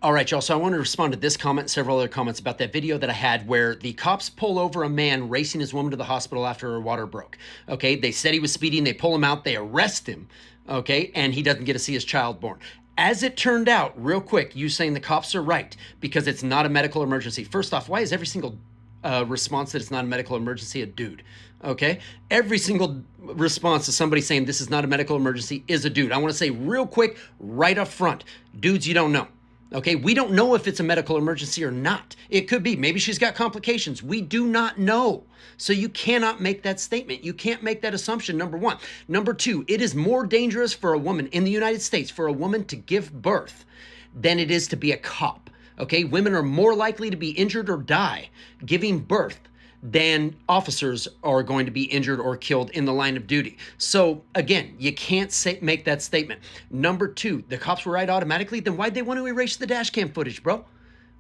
All right, y'all. So I want to respond to this comment and several other comments about that video that I had where the cops pull over a man racing his woman to the hospital after her water broke. Okay, they said he was speeding. They pull him out. They arrest him. Okay, and he doesn't get to see his child born. As it turned out, real quick, you saying the cops are right because it's not a medical emergency. First off, why is every single response that it's not a medical emergency a dude? Okay, every single response to somebody saying this is not a medical emergency is a dude. I want to say real quick, right up front, dudes, you don't know. Okay, we don't know if it's a medical emergency or not. It could be. Maybe she's got complications. We do not know. So you cannot make that statement. You can't make that assumption, number one. Number two, it is more dangerous for a woman in the United States, for a woman to give birth than it is to be a cop. Okay, women are more likely to be injured or die giving birth than officers are going to be injured or killed in the line of duty. So again, you can't make that statement. Number two, the cops were right automatically. Then why'd they want to erase the dash cam footage, bro?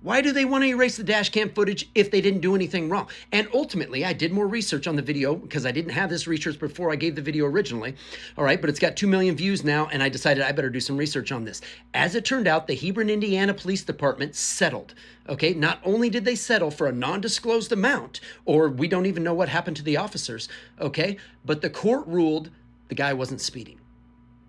Why do they want to erase the dash cam footage if they didn't do anything wrong? And ultimately, I did more research on the video because I didn't have this research before I gave the video originally. All right, but it's got 2 million views now, and I decided I better do some research on this. As it turned out, the Hebron, Indiana Police Department settled. Okay, not only did they settle for a non-disclosed amount, or we don't even know what happened to the officers, okay, but the court ruled the guy wasn't speeding.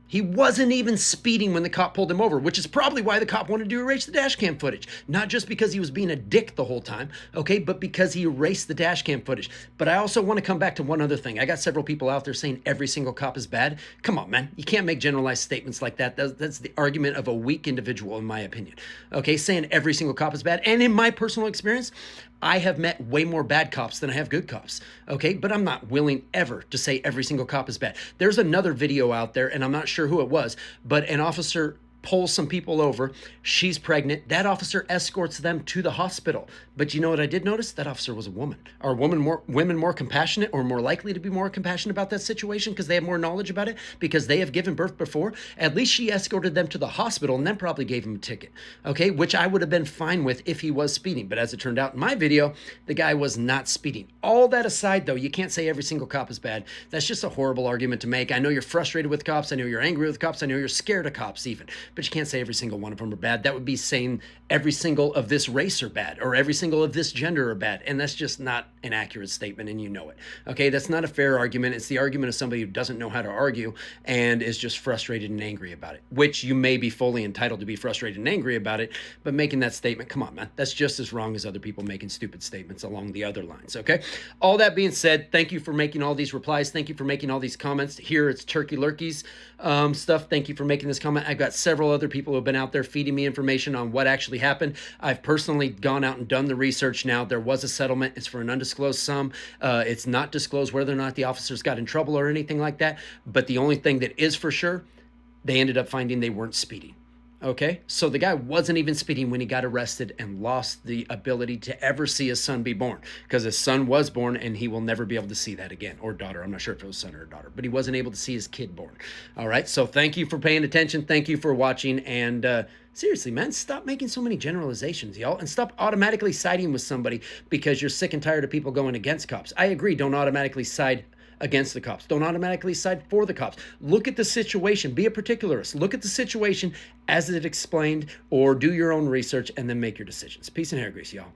He wasn't even speeding when the cop pulled him over, which is probably why the cop wanted to erase the dash cam footage. Not just because he was being a dick the whole time, okay, but because he erased the dash cam footage. But I also want to come back to one other thing. I got several people out there saying every single cop is bad. Come on, man. You can't make generalized statements like that. That's the argument of a weak individual, in my opinion. Okay, saying every single cop is bad. And in my personal experience, I have met way more bad cops than I have good cops, okay? But I'm not willing ever to say every single cop is bad. There's another video out there, and I'm not sure who it was, but an officer pulls some people over. She's pregnant. That officer escorts them to the hospital. But you know what I did notice? That officer was a woman. Are women more compassionate or more likely to be more compassionate about that situation because they have more knowledge about it, because they have given birth before? At least she escorted them to the hospital and then probably gave him a ticket, okay? Which I would have been fine with if he was speeding. But as it turned out in my video, the guy was not speeding. All that aside, though, you can't say every single cop is bad. That's just a horrible argument to make. I know you're frustrated with cops. I know you're angry with cops. I know you're scared of cops even. But you can't say every single one of them are bad. That would be saying every single of this race are bad or every single of this gender are bad. And that's just not an accurate statement, and you know it. Okay, that's not a fair argument. It's the argument of somebody who doesn't know how to argue and is just frustrated and angry about it, which you may be fully entitled to be frustrated and angry about it, but making that statement, come on, man, that's just as wrong as other people making stupid statements along the other lines, okay? All that being said, thank you for making all these replies. Thank you for making all these comments. Here it's Turkey Lurkey's stuff. Thank you for making this comment. I've got several other people who have been out there feeding me information on what actually happened. I've personally gone out and done the research now. There was a settlement. It's for an undisclosed sum. It's not disclosed whether or not the officers got in trouble or anything like that. But the only thing that is for sure, they ended up finding they weren't speeding. Okay, so the guy wasn't even speeding when he got arrested and lost the ability to ever see his son be born, because his son was born and he will never be able to see that again, or daughter. I'm not sure if it was son or daughter, but he wasn't able to see his kid born. All right, so thank you for paying attention. Thank you for watching. And seriously, man, stop making so many generalizations, y'all, and stop automatically siding with somebody because you're sick and tired of people going against cops. I agree, don't automatically side against the cops. Don't automatically side for the cops. Look at the situation. Be a particularist. Look at the situation as it explained, or do your own research and then make your decisions. Peace and hair grease, y'all.